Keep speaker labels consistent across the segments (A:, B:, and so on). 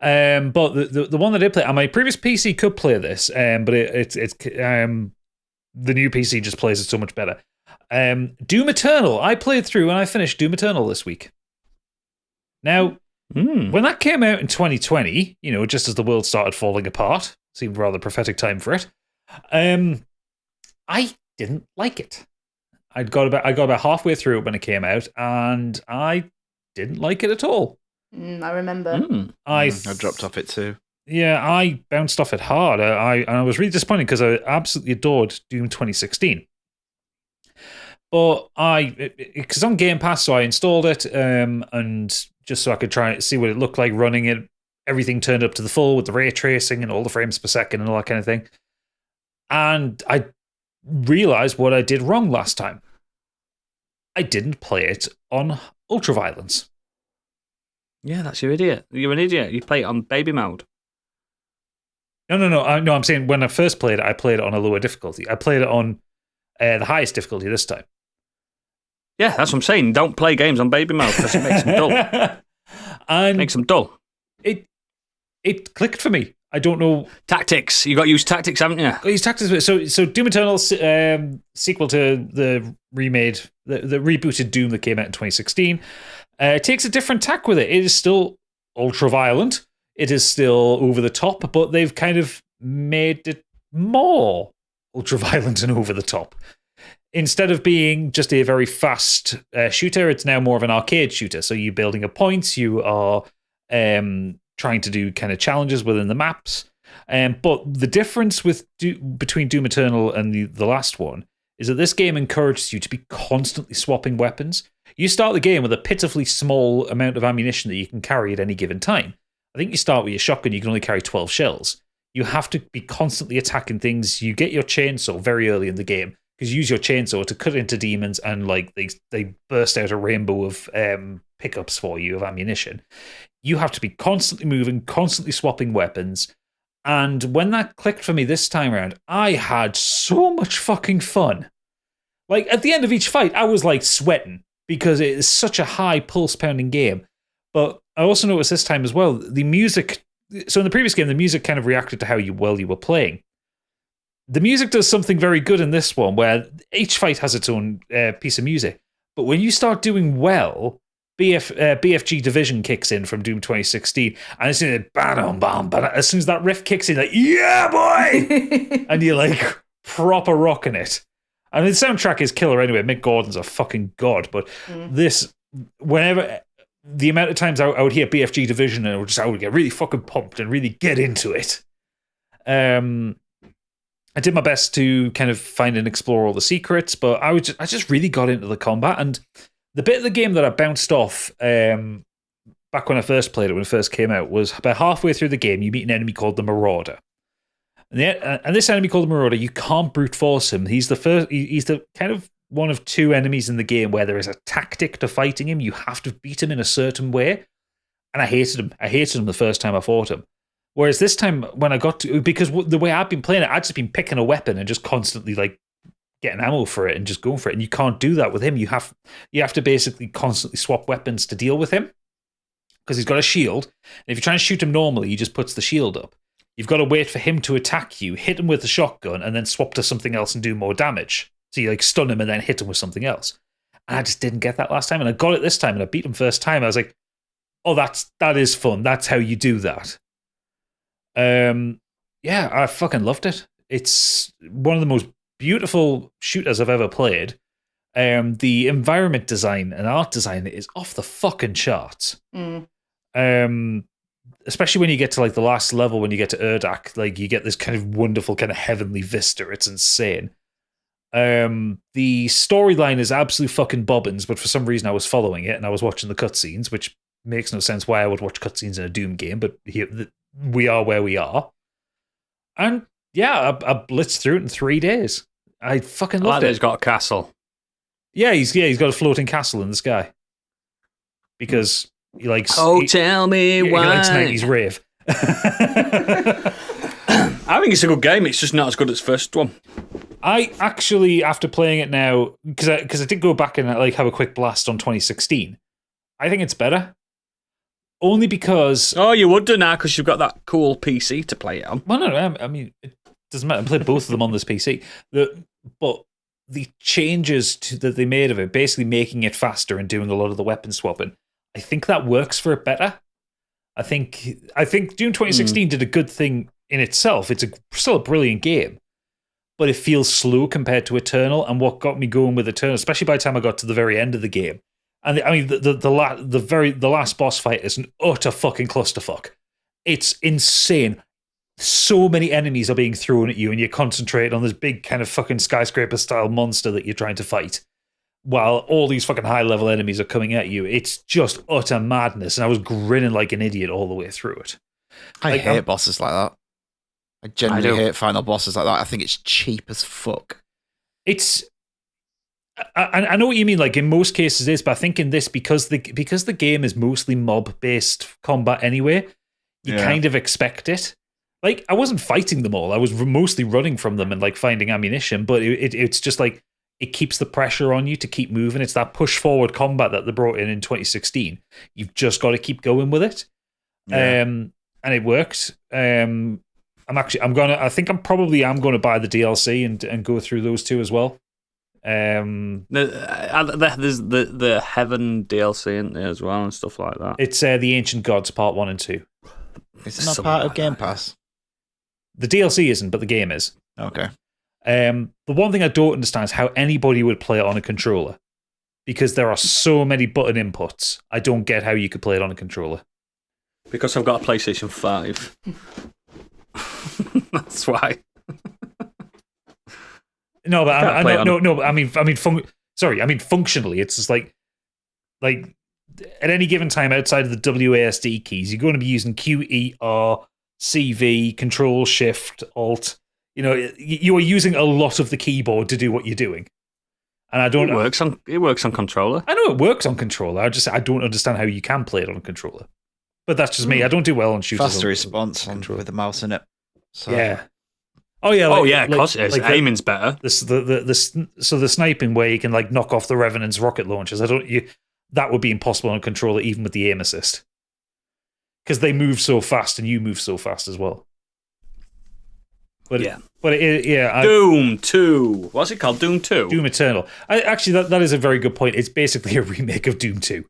A: But the one that I did play on my previous PC could play this, but it's the new PC just plays it so much better. Doom Eternal. I played through and I finished Doom Eternal this week. Now, when that came out in 2020, just as the world started falling apart, seemed a rather prophetic time for it. I didn't like it. I got about halfway through it when it came out, and I didn't like it at all.
B: I remember.
C: I dropped off it too.
A: Yeah, I bounced off it hard. I was really disappointed because I absolutely adored Doom 2016. But because on Game Pass, so I installed it, and just so I could try and see what it looked like running it. Everything turned up to the full with the ray tracing and all the frames per second and all that kind of thing. And I realized what I did wrong last time. I didn't play it on ultraviolence.
C: Yeah, that's your idiot. You're an idiot. You play it on baby mode.
A: No. I'm saying when I first played it, I played it on a lower difficulty. I played it on the highest difficulty this time.
C: Yeah, that's what I'm saying. Don't play games on baby mode because it makes them dull. Makes them dull.
A: It clicked for me. I don't know.
C: Tactics. You got to use tactics, haven't you?
A: Use tactics. So Doom Eternal, sequel to the remade, the rebooted Doom that came out in 2016, takes a different tack with it. It is still ultra violent. It is still over the top, but they've kind of made it more ultra violent and over the top. Instead of being just a very fast shooter, it's now more of an arcade shooter. So you're building up points. You are trying to do kind of challenges within the maps. But the difference between Doom Eternal and the last one is that this game encourages you to be constantly swapping weapons. You start the game with a pitifully small amount of ammunition that you can carry at any given time. I think you start with your shotgun, you can only carry 12 shells. You have to be constantly attacking things. You get your chainsaw very early in the game, because you use your chainsaw to cut into demons, and like they burst out a rainbow of pickups for you of ammunition. You have to be constantly moving, constantly swapping weapons. And when that clicked for me this time around, I had so much fucking fun. Like, at the end of each fight, I was like sweating because it is such a high pulse pounding game. But I also noticed this time as well, the music. So in the previous game, the music kind of reacted to how well you were playing. The music does something very good in this one, where each fight has its own piece of music. But when you start doing well, BFG Division kicks in from Doom 2016, and as soon as that riff kicks in, like, yeah, boy! And you're like proper rocking it. And the soundtrack is killer anyway. Mick Gordon's a fucking god, but this, whenever, the amount of times I would hear BFG Division, and I would get really fucking pumped and really get into it. I did my best to kind of find and explore all the secrets, but I just really got into the combat. And the bit of the game that I bounced off back when I first played it, when it first came out, was about halfway through the game, you meet an enemy called the Marauder. And this enemy called the Marauder, you can't brute force him. He's the kind of one of two enemies in the game where there is a tactic to fighting him. You have to beat him in a certain way. And I hated him. I hated him the first time I fought him. Whereas this time, when I got to, because the way I've been playing it, I've just been picking a weapon and just constantly like getting ammo for it and just going for it. And you can't do that with him. You have to basically constantly swap weapons to deal with him, because he's got a shield. And if you try and shoot him normally, he just puts the shield up. You've got to wait for him to attack you, hit him with the shotgun, and then swap to something else and do more damage. So you like stun him and then hit him with something else. And I just didn't get that last time, and I got it this time, and I beat him first time. I was like, oh, that is fun. That's how you do that. Yeah, I fucking loved it. It's one of the most beautiful shooters I've ever played. The environment design and art design is off the fucking charts. Especially when you get to like the last level, when you get to Urdak, like you get this kind of wonderful kind of heavenly vista. It's insane. The storyline is absolute fucking bobbins, but for some reason I was following it and I was watching the cutscenes, which makes no sense why I would watch cutscenes in a Doom game, but we are where we are. And yeah, I blitzed through it in 3 days. I fucking loved it.
C: He's got a castle.
A: Yeah, he's got a floating castle in the sky. Because he likes...
C: tell me why.
A: He likes 90s rave.
C: I think it's a good game. It's just not as good as the first one.
A: I actually, after playing it now, because I did go back and like have a quick blast on 2016, I think it's better. Only because...
C: Oh, you would do now because you've got that cool PC to play it on.
A: Well, no, I mean, it doesn't matter. I played both of them on this PC. But the changes that they made of it, basically making it faster and doing a lot of the weapon swapping, I think that works for it better. I think Doom 2016 did a good thing in itself. It's still a brilliant game, but it feels slow compared to Eternal. And what got me going with Eternal, especially by the time I got to the very end of the game, and I mean the last boss fight is an utter fucking clusterfuck. It's insane. So many enemies are being thrown at you, and you're concentrating on this big kind of fucking skyscraper style monster that you're trying to fight, while all these fucking high level enemies are coming at you. It's just utter madness, and I was grinning like an idiot all the way through it.
D: I hate bosses like that. I genuinely hate final bosses like that. I think it's cheap as fuck.
A: I know what you mean. Like in most cases, it is, but I think in this, because the game is mostly mob based combat anyway, you kind of expect it. Like I wasn't fighting them all. I was mostly running from them and like finding ammunition. But it's just like it keeps the pressure on you to keep moving. It's that push forward combat that they brought in 2016. You've just got to keep going with it, and it worked. I think I'm probably going to buy the DLC and go through those two as well.
C: There's the Heaven DLC in there as well and stuff like that.
A: It's the Ancient Gods Part 1 and 2.
D: It's not part of Game Pass.
A: The DLC isn't, but the game is.
D: Okay.
A: The one thing I don't understand is how anybody would play it on a controller, because there are so many button inputs. I don't get how you could play it on a controller.
C: Because I've got a PlayStation 5. That's why.
A: No, but I mean, functionally, it's just like at any given time outside of the WASD keys, you're going to be using Q, E, R, CV, Control, Shift, Alt. You know, you are using a lot of the keyboard to do what you're doing. And I don't.
C: It works on controller.
A: I know it works on controller. I don't understand how you can play it on a controller. But that's just me. I don't do well on shooters.
D: Faster response with the mouse in it. So.
A: Yeah. Oh yeah.
C: Because aiming's better.
A: So the sniping where you can like knock off the Revenant's rocket launchers. That would be impossible on a controller, even with the aim assist, because they move so fast and you move so fast as well. But
C: Doom 2. What's it called? Doom 2.
A: Doom Eternal. Actually, that is a very good point. It's basically a remake of Doom 2.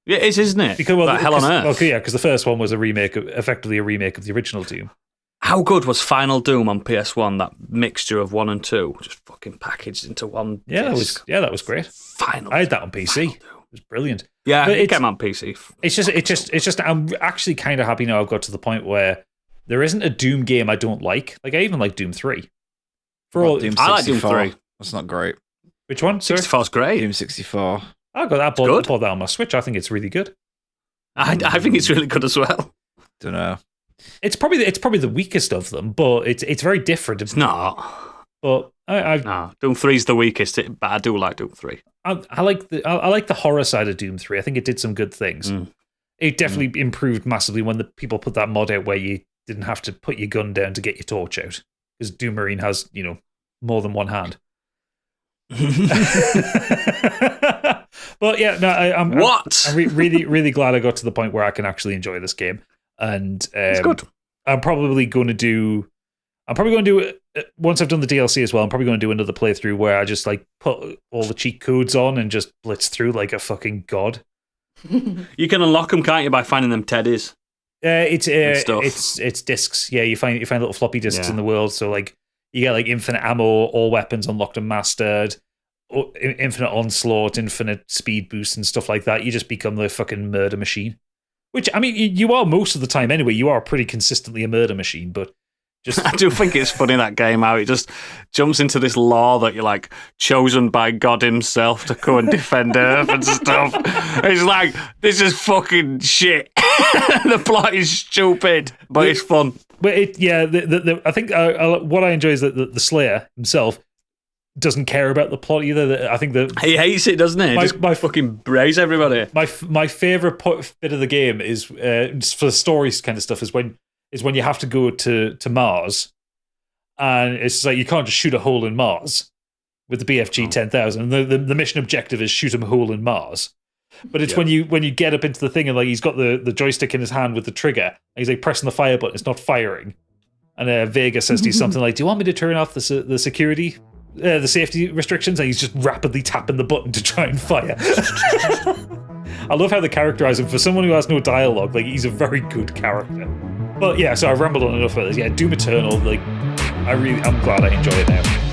C: Yeah, it is, isn't it?
A: Because
C: Hell on Earth.
A: Okay, yeah, because the first one was effectively a remake of the original Doom.
C: How good was Final Doom on PS1? That mixture of 1 and 2, just fucking packaged into one.
A: Yeah, that was great. I had that on PC. It was brilliant.
C: Yeah, it came on PC.
A: It's just. I'm actually kind of happy now. I've got to the point where there isn't a Doom game I don't like. Like I even like Doom 3.
D: Doom 64.
C: I like Doom 3.
D: That's not great.
A: Which one?
C: 64's great.
D: Doom 64.
A: I got that. Bought that on my Switch. I think it's really good.
C: I think it's really good as well.
D: Don't know.
A: It's probably the weakest of them, but it's very different.
C: It's not.
A: But
C: no, Doom 3's the weakest, but I do like Doom 3.
A: I like the horror side of Doom 3. I think it did some good things. It definitely improved massively when the people put that mod out where you didn't have to put your gun down to get your torch out, because Doom Marine has more than one hand. But yeah, no, I'm really, really glad I got to the point where I can actually enjoy this game, and
C: it's good.
A: I'm probably going to do once I've done the DLC as well. I'm probably going to do another playthrough where I just like put all the cheat codes on and just blitz through like a fucking god.
C: You can unlock them, can't you, by finding them teddies?
A: It's discs. Yeah, you find little floppy disks in the world. So like you get like infinite ammo, all weapons unlocked and mastered, infinite onslaught, infinite speed boost, and stuff like that. You just become the fucking murder machine. Which I mean, you are most of the time anyway. You are pretty consistently a murder machine, but.
C: I do think it's funny, that game, how it just jumps into this lore that you're like chosen by God himself to go and defend Earth and stuff. It's like, this is fucking shit. The plot is stupid, but it's fun.
A: But I think what I enjoy is that the Slayer himself doesnst care about the plot either. I think
C: he hates it, doesn't he? Just fucking braze everybody.
A: My favorite bit of the game is for the story kind of stuff is when you have to go to Mars, and it's like you can't just shoot a hole in Mars with the BFG 10,000. The mission objective is shoot a hole in Mars. But it's when you get up into the thing and like he's got the joystick in his hand with the trigger and he's like pressing the fire button, it's not firing. And Vega says to you something like, "Do you want me to turn off the security, the safety restrictions?" And he's just rapidly tapping the button to try and fire. I love how they characterize him. For someone who has no dialogue, like he's a very good character. But yeah, so I've rambled on enough about this. Yeah, Doom Eternal, like I'm glad I enjoy it now.